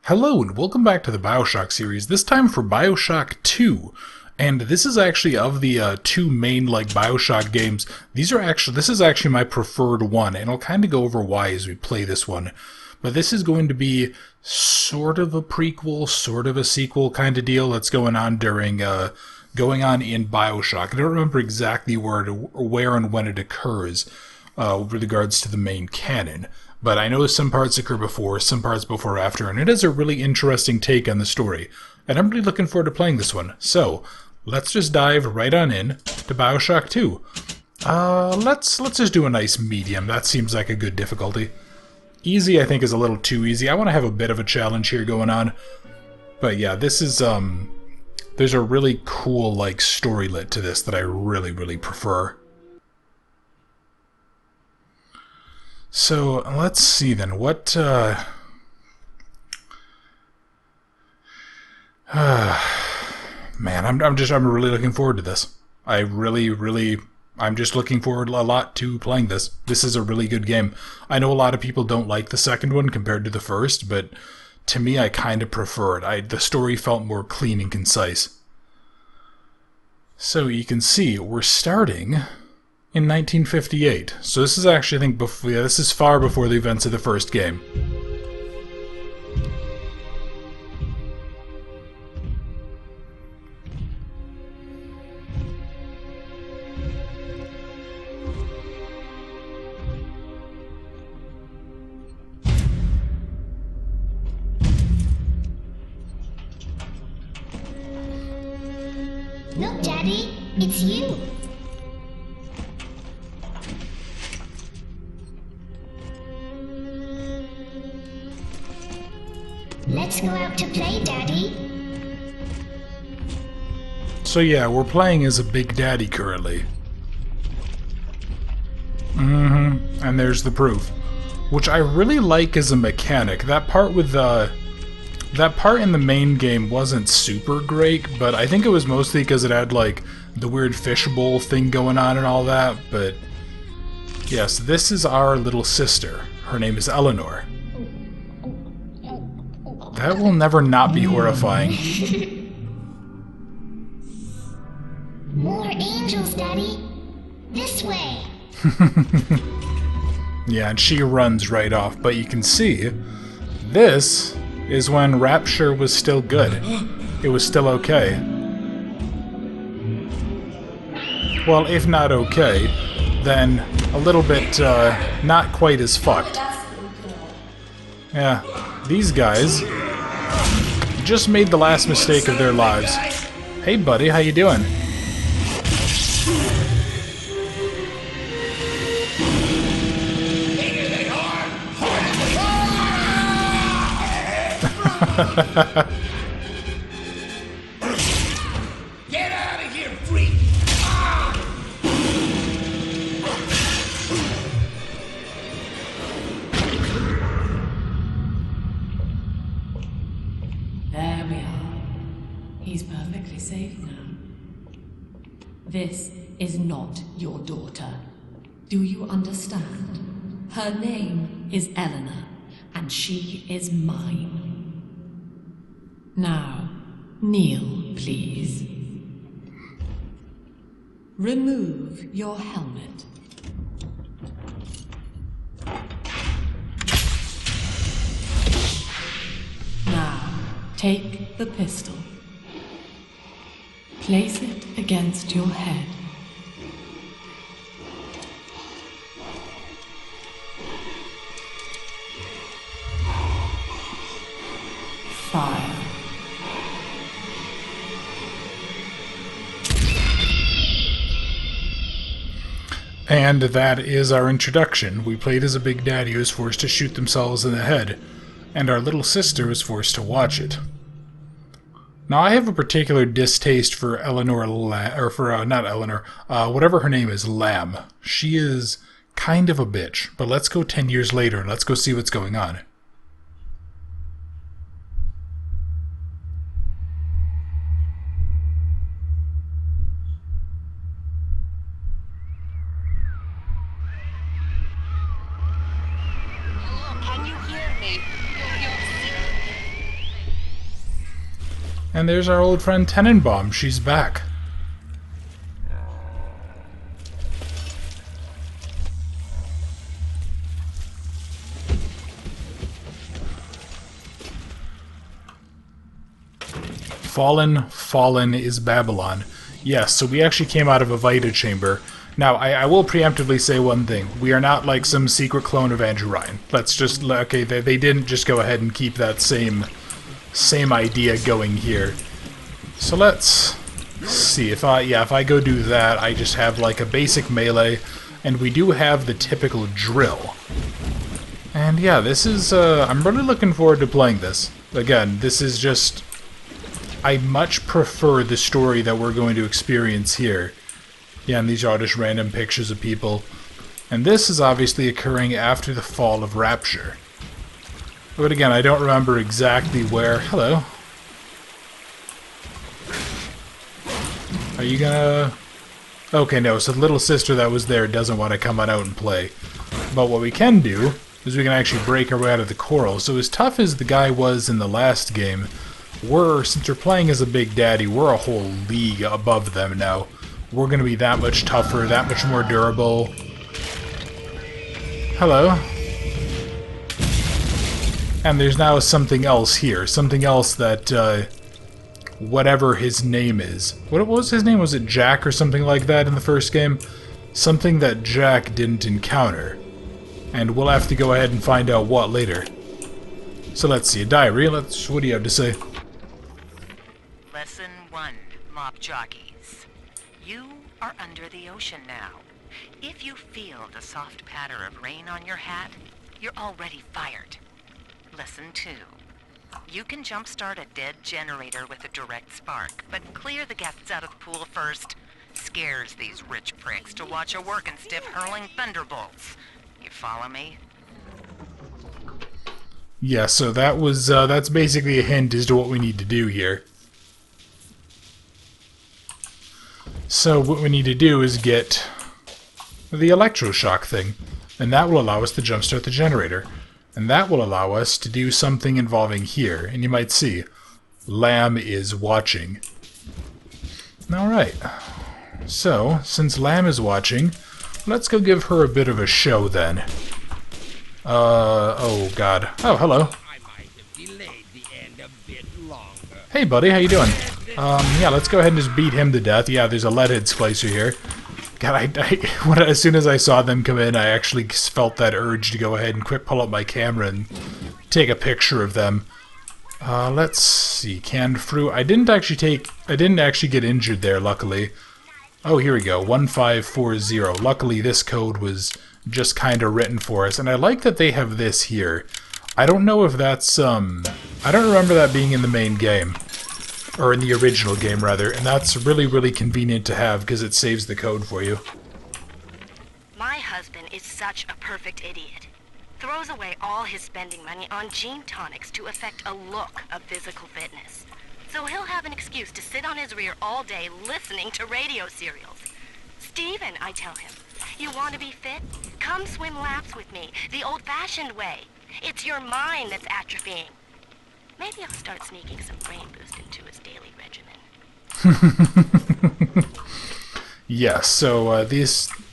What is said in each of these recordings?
Hello and welcome back to the Bioshock series, this time for Bioshock 2. And this is actually, of the two main Bioshock games, this is actually my preferred one, and I'll kind of go over why as we play this one. But this is going to be sort of a prequel, sort of a sequel kind of deal that's going on during going on in Bioshock. I don't remember exactly where and when it occurs with regards to the main canon. But I know some parts occur before, some parts before after, and it is a really interesting take on the story. And I'm really looking forward to playing this one. So, let's just dive right on in to Bioshock 2. Let's just do a nice medium. That seems like a good difficulty. Easy, I think, is a little too easy. I want to have a bit of a challenge here going on. But yeah, this is, there's a really cool, storylet to this that I really, really prefer. So, let's see then, what, man, I'm really looking forward to this. I'm just looking forward a lot to playing this. This is a really good game. I know a lot of people don't like the second one compared to the first, but to me, I kind of prefer it. The story felt more clean and concise. So, you can see, we're starting in 1958. So this is actually, I think, this is far before the events of the first game. Look, Daddy, it's you. Let's go out to play, Daddy. So yeah, we're playing as a Big Daddy currently. And there's the proof. Which I really like as a mechanic. That part with that part in the main game wasn't super great, but I think it was mostly because it had the weird fishbowl thing going on and all that, but yes, this is our little sister. Her name is Eleanor. That will never not be horrifying. More angels, Daddy. This way. Yeah, and she runs right off, but you can see, this is when Rapture was still good. It was still okay. Well, if not okay, then a little bit not quite as fucked. Yeah, these guys just made the last mistake of their lives. Hey buddy, how you doing? Get out of here, freak! There we are. He's perfectly safe now. This is not your daughter. Do you understand? Her name is Eleanor, and she is mine. Now, kneel, please. Remove your helmet. Now, take the pistol. Place it against your head. Fire. And that is our introduction. We played as a Big Daddy who was forced to shoot themselves in the head, and our little sister was forced to watch it. Now, I have a particular distaste for Eleanor, not Eleanor, whatever her name is, Lamb. She is kind of a bitch, but let's go 10 years later and let's go see what's going on. Can you hear me? And there's our old friend Tenenbaum. She's back. Fallen is Babylon. Yes, so we actually came out of a Vita chamber. Now, I will preemptively say one thing. We are not like some secret clone of Andrew Ryan. Let's just... Okay, they didn't just go ahead and keep that same idea going here. So let's see. If I go do that, I just have like a basic melee, and we do have the typical drill. And yeah, this is... I'm really looking forward to playing this. Again, this is just... I much prefer the story that we're going to experience here. Yeah, and these are all just random pictures of people. And this is obviously occurring after the fall of Rapture. But again, I don't remember exactly where... Hello. Are you gonna... Okay, no, so the little sister that was there doesn't want to come on out and play. But what we can do is we can actually break our way out of the coral. So as tough as the guy was in the last game, since we're playing as a Big Daddy, we're a whole league above them now. We're going to be that much tougher, that much more durable. Hello. And there's now something else here. Something else that, whatever his name is. What was his name? Was it Jack or something like that in the first game? Something that Jack didn't encounter. And we'll have to go ahead and find out what later. So let's see, a diary. What do you have to say? Lesson 1, mop jockeys. You are under the ocean now. If you feel the soft patter of rain on your hat, you're already fired. Lesson 2. You can jumpstart a dead generator with a direct spark, but clear the guests out of the pool first. Scares these rich pricks to watch a working stiff hurling thunderbolts. You follow me? Yeah, so that was, that's basically a hint as to what we need to do here. So what we need to do is get the electroshock thing, and that will allow us to jumpstart the generator. And that will allow us to do something involving here, and you might see, Lamb is watching. Alright, so, since Lamb is watching, let's go give her a bit of a show then. Oh god. Oh, hello. Hey buddy, how you doing? Yeah, let's go ahead and just beat him to death. Yeah, there's a leadhead splicer here. God, as soon as I saw them come in, I actually felt that urge to go ahead and quick pull up my camera and take a picture of them. Let's see, canned fruit. I didn't actually get injured there, luckily. Oh, here we go, 1540. Luckily, this code was just kind of written for us, and I like that they have this here. I don't know if that's, I don't remember that being in the main game. Or in the original game, rather, and that's really, really convenient to have because it saves the code for you. My husband is such a perfect idiot. Throws away all his spending money on gene tonics to affect a look of physical fitness. So he'll have an excuse to sit on his rear all day listening to radio serials. Steven, I tell him, you want to be fit? Come swim laps with me, the old-fashioned way. It's your mind that's atrophying. Maybe I'll start sneaking some brain boost into his daily regimen. Yes, so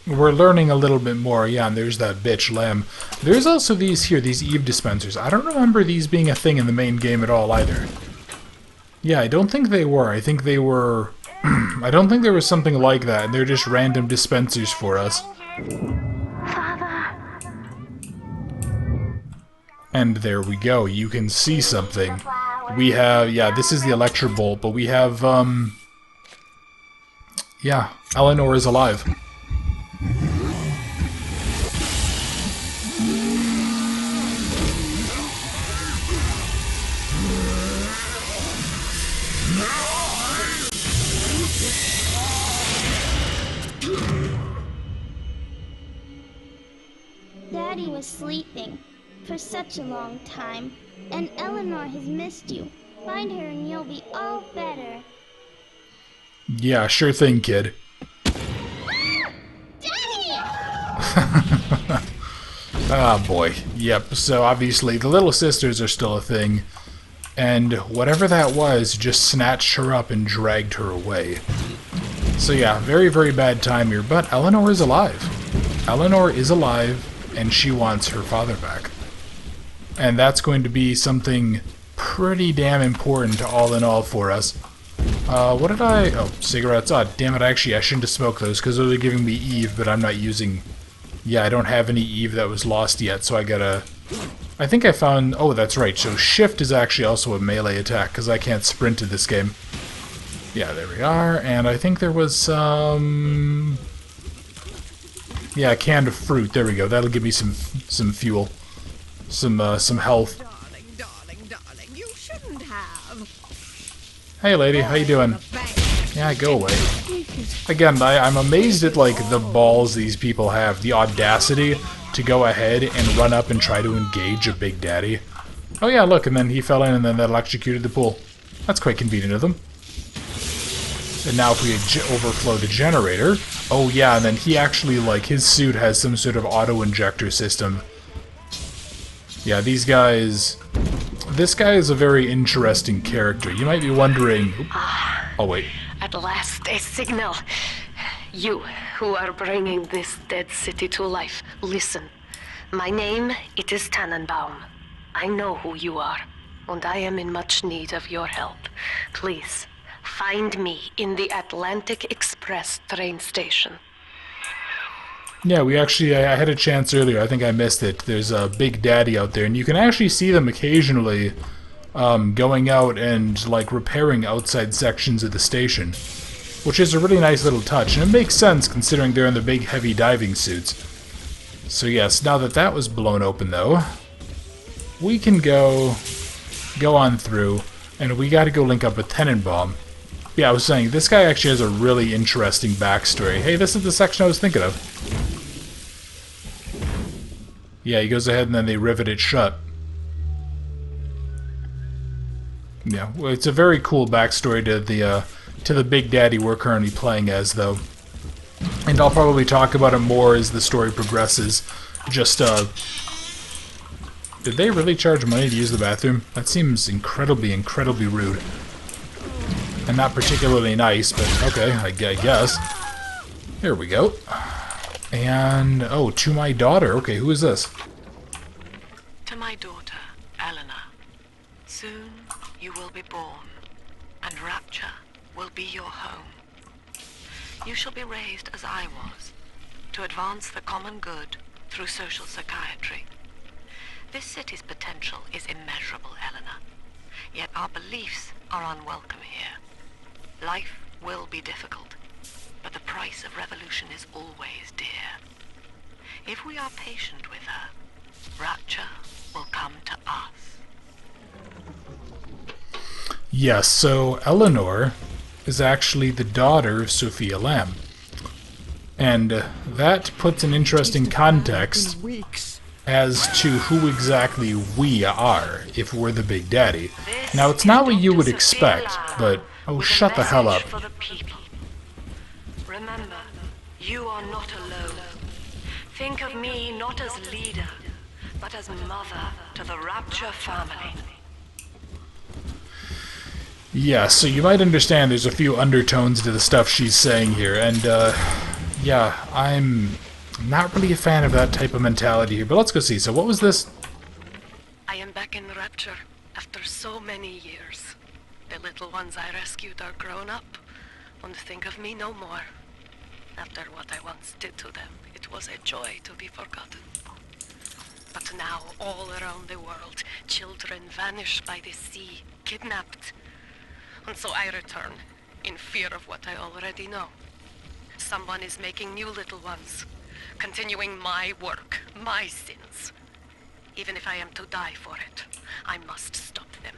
we're learning a little bit more. Yeah, and there's that bitch Lamb. There's also these here, these Eve dispensers. I don't remember these being a thing in the main game at all either. Yeah, I don't think they were. I think they were... I don't think there was something like that, and they're just random dispensers for us. And there we go, you can see something. We have, yeah, this is the Electro Bolt, but we have, yeah, Eleanor is alive. Daddy was sleeping for such a long time, and Eleanor has missed you. Find her and you'll be all better. Yeah, sure thing, kid. Daddy! Ah, boy. Yep, so obviously the little sisters are still a thing. and whatever that was just snatched her up and dragged her away. So yeah, very, very bad time here, but Eleanor is alive. Eleanor is alive, and she wants her father back. And that's going to be something pretty damn important all in all for us. What did I... Oh, cigarettes. Oh, damn it, I shouldn't have smoked those, because they're giving me Eve, but I'm not using... Yeah, I don't have any Eve that was lost yet, so I gotta... I think I found... Oh, that's right, so shift is actually also a melee attack, because I can't sprint in this game. Yeah, there we are, and I think there was some... Yeah, canned fruit, there we go, that'll give me some fuel. Some health. Darling, you shouldn't have. Hey lady, how you doing? Yeah, go away. Again, I'm amazed at, like, the balls these people have, the audacity to go ahead and run up and try to engage a Big Daddy. Oh yeah, look, and then he fell in and then that electrocuted the pool. That's quite convenient of them. And now if we overflow the generator... Oh yeah, and then he actually, like, his suit has some sort of auto-injector system. Yeah, these guys... This guy is a very interesting character. You might be wondering... Oh, wait. At last, a signal. You, who are bringing this dead city to life, listen. My name, it is Tannenbaum. I know who you are, and I am in much need of your help. Please, find me in the Atlantic Express train station. Yeah, we actually, I had a chance earlier, I think I missed it. There's a Big Daddy out there, and you can actually see them occasionally going out and, like, repairing outside sections of the station, which is a really nice little touch, and it makes sense considering they're in the big, heavy diving suits. So yes, now that that was blown open, though, we can go on through, and we gotta go link up with Tannenbaum. Yeah, I was saying, this guy actually has a really interesting backstory. Hey, this is the section I was thinking of. Yeah, he goes ahead and then they rivet it shut. Yeah, well, it's a very cool backstory to the Big Daddy we're currently playing as, though. And I'll probably talk about it more as the story progresses. Just, did they really charge money to use the bathroom? That seems incredibly, incredibly rude. And not particularly nice, but okay, I guess. Here we go. And, oh, to my daughter. Okay, who is this? To my daughter, Eleanor. Soon you will be born, and Rapture will be your home. You shall be raised as I was, to advance the common good through social psychiatry. This city's potential is immeasurable, Eleanor. Yet our beliefs are unwelcome here. Life will be difficult, but the price of revolution is always dear. If we are patient with her, Rapture will come to us. Yes, so Eleanor is actually the daughter of Sophia Lamb. And that puts an interesting context as to who exactly we are, if we're the Big Daddy. Now, it's not what you would expect, but... Oh, shut the hell up. For the people. Remember, you are not alone. Think of me not as leader, but as mother to the Rapture family. Yeah, so you might understand there's a few undertones to the stuff she's saying here, and, yeah, I'm not really a fan of that type of mentality here, but let's go see. So what was this? I am back in Rapture after so many years. The little ones I rescued are grown up, and think of me no more. After what I once did to them, it was a joy to be forgotten. But now, all around the world, children vanish by the sea, kidnapped. And so I return, in fear of what I already know. Someone is making new little ones, continuing my work, my sins. Even if I am to die for it, I must stop them.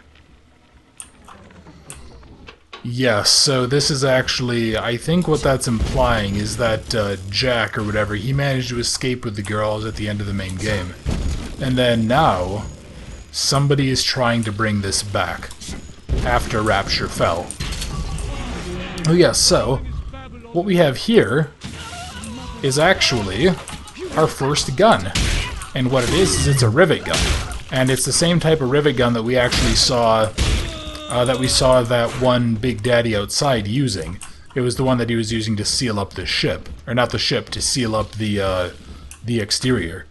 Yes, so this is actually, I think what that's implying is that Jack, or whatever, he managed to escape with the girls at the end of the main game. And then now, somebody is trying to bring this back, after Rapture fell. Oh yes, so, what we have here is actually our first gun. And what it is it's a rivet gun. And it's the same type of rivet gun that we actually saw that we saw that one Big Daddy outside using. It was the one that he was using to seal up the ship. Or not the ship, to seal up the exterior.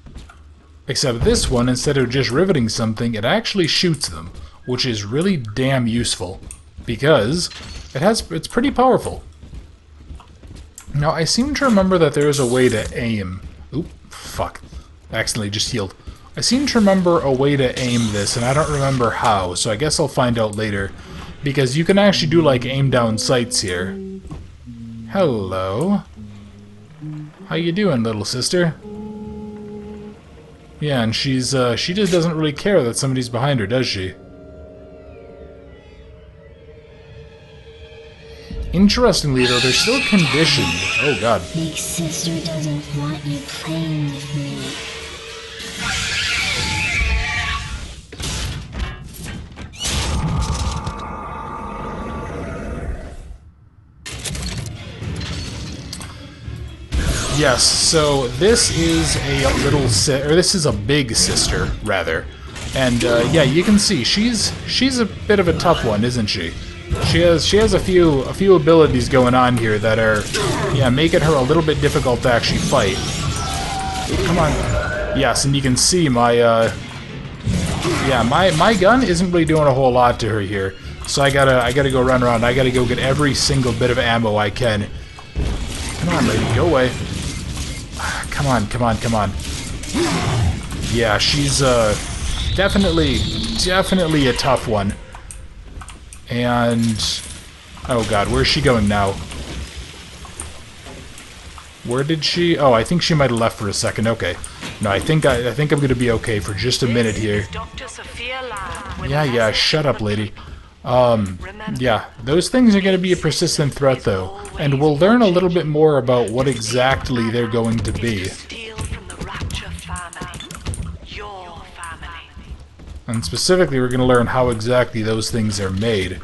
Except this one, instead of just riveting something, it actually shoots them, which is really damn useful, because it's pretty powerful. Now, I seem to remember that there is a way to aim. Oop, fuck. Accidentally just healed. I seem to remember a way to aim this, and I don't remember how, so I guess I'll find out later. Because you can actually do, like, aim down sights here. Hello. How you doing, little sister? Yeah, and she just doesn't really care that somebody's behind her, does she? Interestingly, though, they're still conditioned. Oh, God. Big sister doesn't want you playing with me. Yes, so this is a this is a big sister, rather. And, yeah, you can see, she's a bit of a tough one, isn't she? She has a few abilities going on here that are, yeah, making her a little bit difficult to actually fight. Come on. Yes, and you can see my, yeah, my gun isn't really doing a whole lot to her here. So I gotta go run around. I gotta go get every single bit of ammo I can. Come on, lady, go away. Come on, come on, come on. Yeah, she's, definitely a tough one. And, oh god, where's she going now? Where did she? Oh, I think she might have left for a second. Okay, no, I think I'm gonna be okay for just a minute here. Yeah, shut up, lady. Yeah, those things are gonna be a persistent threat, though, and we'll learn a little bit more about what exactly they're going to be. And specifically, we're going to learn how exactly those things are made.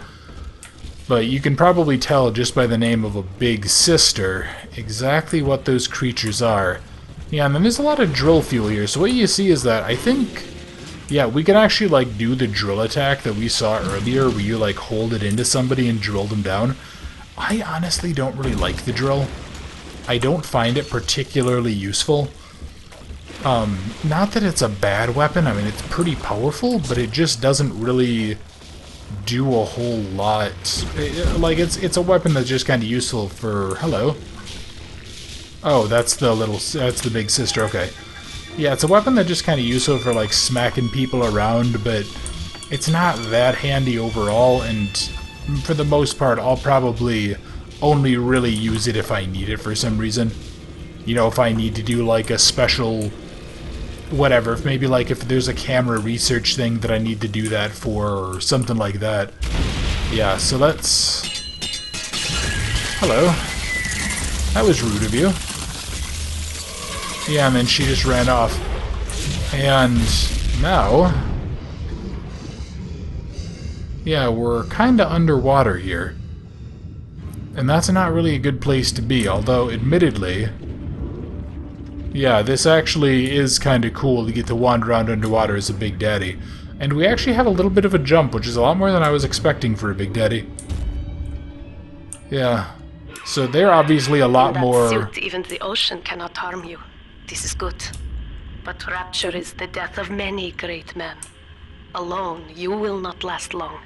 But you can probably tell just by the name of a big sister exactly what those creatures are. Yeah, and then there's a lot of drill fuel here. So what you see is that I think, yeah, we can actually like do the drill attack that we saw earlier, where you like hold it into somebody and drill them down. I honestly don't really like the drill. I don't find it particularly useful. Not that it's a bad weapon, I mean, it's pretty powerful, but it just doesn't really do a whole lot. It's a weapon that's just kind of useful for... Hello. Oh, that's the big sister, okay. Yeah, it's a weapon that's just kind of useful for, like, smacking people around, but it's not that handy overall, and for the most part, I'll probably only really use it if I need it for some reason. You know, if I need to do, like, a special... whatever, if maybe like if there's a camera research thing that I need to do that for or something like that. Yeah, so let's... Hello. That was rude of you. Yeah, and then she just ran off. And now... yeah, we're kinda underwater here. And that's not really a good place to be, although admittedly... yeah, this actually is kind of cool to get to wander around underwater as a Big Daddy. And we actually have a little bit of a jump, which is a lot more than I was expecting for a Big Daddy. Yeah. So they're obviously a lot more... suit, even the ocean cannot harm you. This is good. But Rapture is the death of many great men. Alone, you will not last long.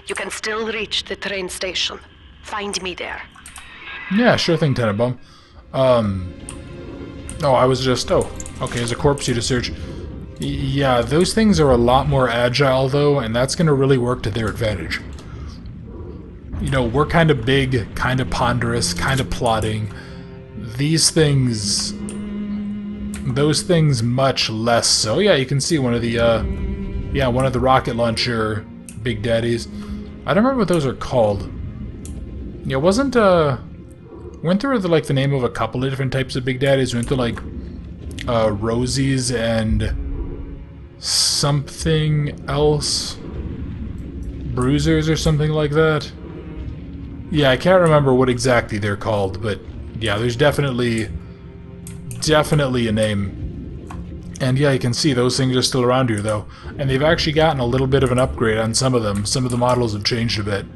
You can still reach the train station. Find me there. Yeah, sure thing, Tenenbaum. Oh, I was just... oh, okay, there's a corpse here to search. Yeah, those things are a lot more agile, though, and that's going to really work to their advantage. You know, we're kind of big, kind of ponderous, kind of plodding. These things... those things much less so. Yeah, you can see one of the, yeah, one of the rocket launcher Big Daddies. I don't remember what those are called. Yeah, wasn't, went through like the name of a couple of different types of Big Daddies. Went through like Rosies and something else, Bruisers or something like that. Yeah, I can't remember what exactly they're called, but yeah, there's definitely a name And yeah, you can see those things are still around here, though. And they've actually gotten a little bit of an upgrade on some of them. Some of the models have changed a bit.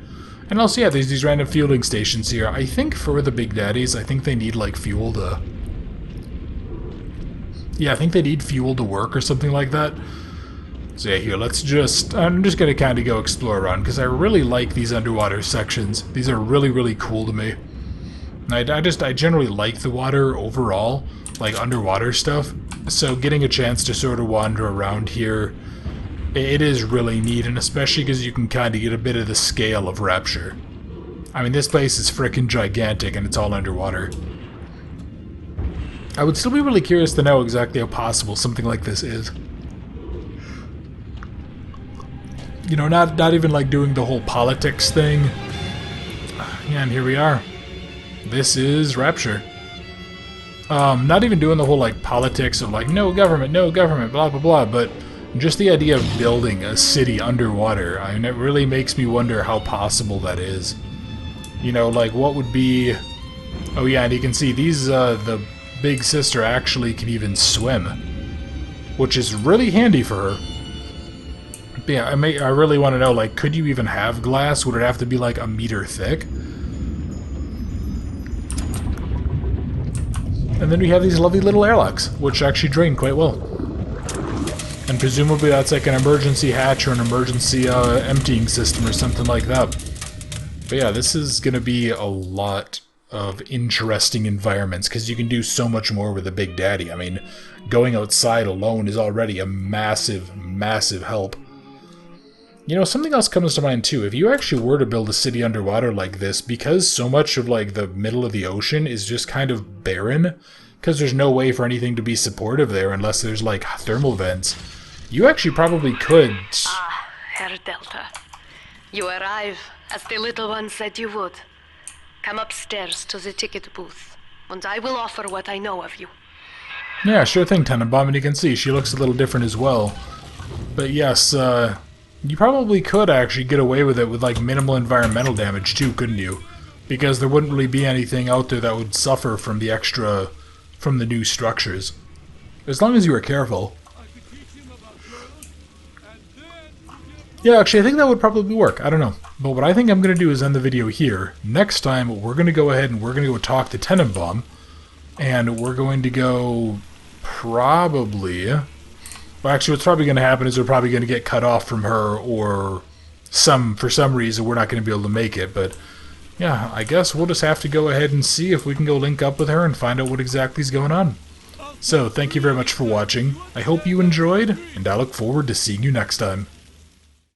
And also, yeah, there's these random fueling stations here. I think for the Big Daddies, I think they need, like, fuel to... Yeah, I think they need fuel to work or something like that. So yeah, here, let's just... I'm just going to kind of go explore around, because I really like these underwater sections. These are really, really cool to me. I generally like the water overall, like underwater stuff. So getting a chance to sort of wander around here, it is really neat, and especially because you can kind of get a bit of the scale of Rapture. I mean, this place is frickin' gigantic, and it's all underwater. I would still be really curious to know exactly how possible something like this is. You know, not even like doing the whole politics thing. Yeah, and here we are. This is Rapture. Not even doing the whole, like, politics of, like, no government, blah, blah, blah, but just the idea of building a city underwater. I mean, it really makes me wonder how possible that is. You know, like, what would be... Oh, yeah, and you can see these, the big sister actually can even swim, which is really handy for her. But yeah, I really want to know, like, could you even have glass? Would it have to be, like, a meter thick? And then we have these lovely little airlocks, which actually drain quite well. And presumably that's like an emergency hatch or an emergency emptying system or something like that. But yeah, this is going to be a lot of interesting environments, because you can do so much more with a Big Daddy. I mean, going outside alone is already a massive, massive help. You know, something else comes to mind too. If you actually were to build a city underwater like this, because so much of like the middle of the ocean is just kind of barren, because there's no way for anything to be supportive there unless there's like thermal vents, you actually probably could... Ah, Herr Delta. You arrive, as the little one said you would. Come upstairs to the ticket booth, and I will offer what I know of you. Yeah, sure thing, Tenenbaum, and you can see she looks a little different as well. But yes, you probably could actually get away with it with like minimal environmental damage too, couldn't you? Because there wouldn't really be anything out there that would suffer from the extra... from the new structures. As long as you were careful. Yeah, actually, I think that would probably work. I don't know. But what I think I'm going to do is end the video here. Next time, we're going to go ahead and we're going to go talk to Tenenbaum. And we're going to go... probably... Well, actually, what's probably going to happen is we're probably going to get cut off from her, or for some reason we're not going to be able to make it. But yeah, I guess we'll just have to go ahead and see if we can go link up with her and find out what exactly is going on. So, thank you very much for watching. I hope you enjoyed, and I look forward to seeing you next time.